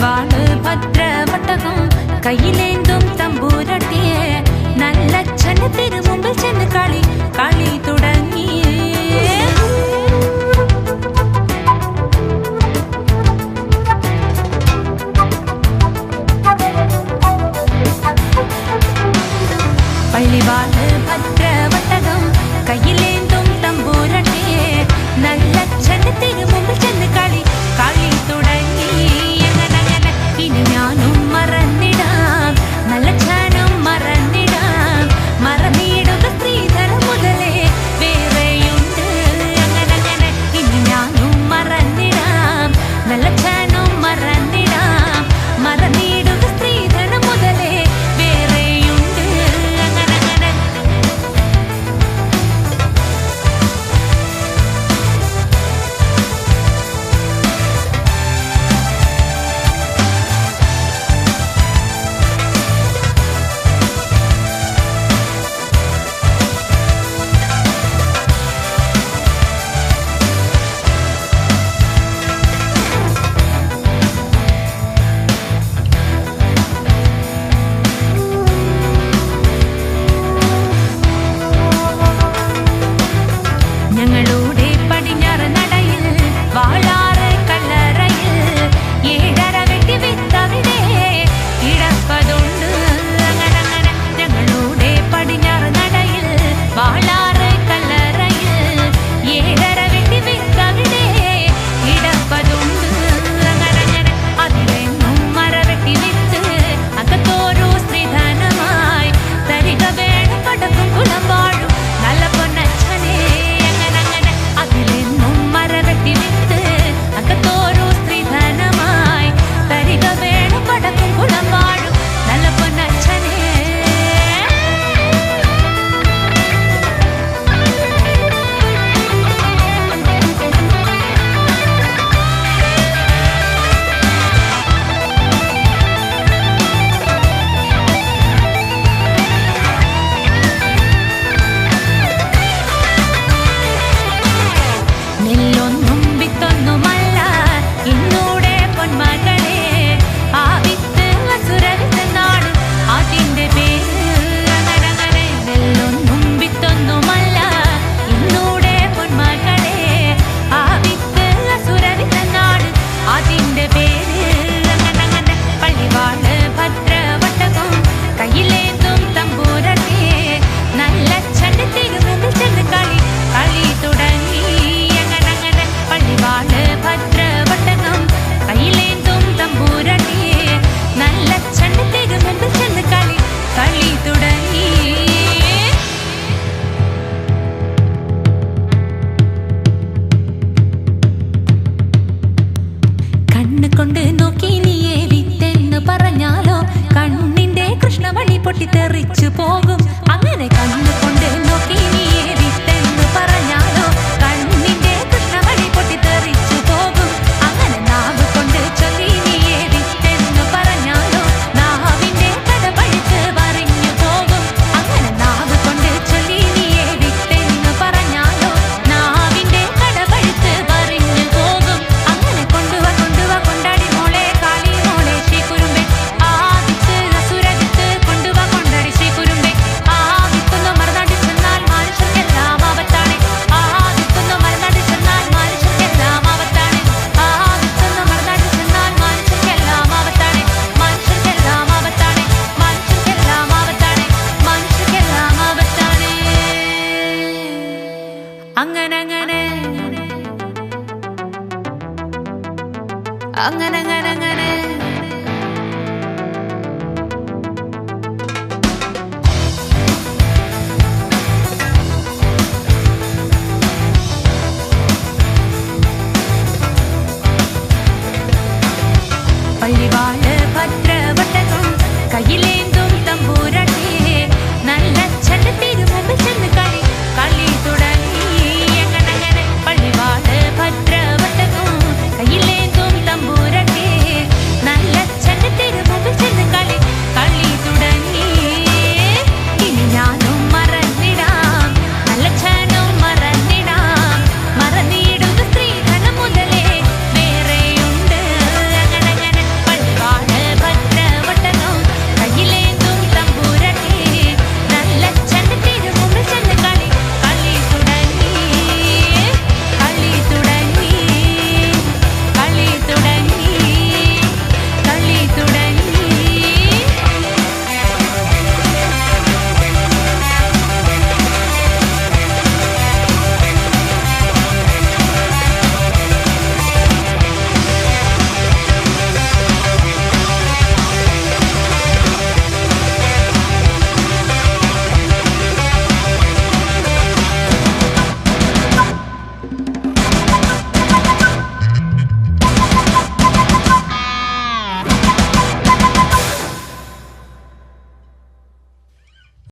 പള്ളിവാള് ഭദ്രവട്ടകം കയ്യിലേന്തും തമ്പൂരട്ടിയെ നല്ലച്ഛന് തിരുമുമ്പിൽ ചെന്ന് കളി തുടങ്ങി. പള്ളിവാള് ഭദ്രവട്ടകം കയ്യിലേന്തും തമ്പൂരട്ടിയെ നല്ലച്ഛന് തിരുമുമ്പിൽ ചെന്ന് കളി തുടങ്ങി. അങ്ങനെ ഇനി ഞാനും മറന്നിടാം, നല്ലച്ഛനും മറന്നിടാം, മറന്നിടുക സ്ത്രീധനം മുതലേ വേറെയുണ്ട്. അങ്ങനെ ഇനി ഞാനും മറന്നിടാം, നല്ലച്ഛനും മറന്നിടാം, മറന്നിടുക സ്ത്രീധനം മുതലേ വേറെയുണ്ട്. അങ്ങനെ ഞങ്ങളുടെ പടിഞ്ഞാറ് നടയിൽ വാളാറ് കല്ലറയിൽ 7:30 വെട്ടി വിത്തവിടെ കിടപ്പതുണ്ട്. അങ്ങനെ ഞങ്ങളുടെ പടിഞ്ഞാറ് നടയിൽ വാളാറ് കല്ലറയിൽ 7:30 വെട്ടി വിത്തവിടെ കിടപ്പതുണ്ട്. അങ്ങനെ അതിലെന്നും മരവെട്ടി വിത്ത് അകത്തോരോ സ്ത്രീധനമായി തരിക വേണം പടക്കും കുളം വാഴും നല്ല പൊന്നച്ഛനെ. അതിലെന്നും മരവെട്ടി വിത്ത് അകത്തോരോ സ്ത്രീധനമായി തരിക വേണം പടക്കും കുളം വാഴും നല്ല പൊന്നച്ഛനെ. നെല്ലൊന്നും വിത്തൊന്നുമല്ല ഇന്നൂടെ പൊന്മകളെ, ആ വിത്ത് അസുരവിത്തെന്നാണ് അതിന്റെ പേര്. അങ്ങനെ നെല്ലൊന്നും വിത്തൊന്നുമല്ല ഇന്നൂടെ പൊന്മകളെ, ആ വിത്ത് അസുരവിത്തെന്നാണ് അതിന്റെ പേര്. അങ്ങനെ പള്ളിവാള് ഭദ്രവട്ടകം കയ്യിലേന്തും തമ്പൂരട്ടിയെ നല്ലച്ഛന്റെ തിരുമുമ്പിൽ ചെന്ന് കളി തുടങ്ങി. പള്ളിവാള് ഭദ്രവട്ടകം കയ്യിലേന്തും തമ്പൂരട്ടിയെ നല്ലച്ഛന്റെ തിരുമുമ്പിൽ ചെന്ന് കളി തുടങ്ങി. കണ്ണ് കൊണ്ട് നോക്കി നീയെ വിത്തെന്ന് പറഞ്ഞാലോ കണ്ണിന്റെ കൃഷ്ണമണി പൊട്ടിത്തെറിച്ചു പോകും. അങ്ങനെ കണ്ണ് കൊണ്ട് നോക്കി നീയെ വിത്തെന്ന് പറഞ്ഞാലോ കണ്ണിന്റെ കൃഷ്ണമണി പൊട്ടിത്തെറിച്ചു പോകും. അങ്ങനെ നാവ് കൊണ്ട് ചൊല്ലി നീയെ വിത്തെന്ന് പറഞ്ഞാലോ നാവിന്റെ കടപഴുത്ത് പറഞ്ഞു പോകും. അങ്ങനെ നാവ് കൊണ്ട് ചൊല്ലി നീയെ വിത്തെന്ന് പറഞ്ഞാലോ നാവിന്റെ കടപഴുത്ത് പറഞ്ഞു പോകും. അങ്ങനെ കൊണ്ടുവാ കൊണ്ടാടി മോളെ കാളി മോളെ ശ്രീകുരുമ്പേ, ആ വിത്ത് അസുരവിത്ത് കൊണ്ടുവാ കൊണ്ടാടി ശ്രീകുരുമ്പേ. ആ വിത്തൊന്നും മറന്നാടി ചെന്നാൽ മനുഷ്യർക്കെല്ലാം ആപത്താണ്. ആ വിത്തൊന്നും മറന്നാടി ചെന്നാൽ മനുഷ്യർക്കെല്ലാം ആപത്താണ്. ആ വിത്തൊന്നും മറന്നാടി ചെന്നാൽ മനുഷ്യർക്കെല്ലാം ആപത്താണ്. മനുഷ്യർക്കെല്ലാം ആപത്താണ്. മനുഷ്യർക്കെല്ലാം ആപത്താണ്. മനുഷ്യർക്കെല്ലാം ആപത്താണ്. അങ്ങനെ അങ്ങനെ അങ്ങനെ അങ്ങനെ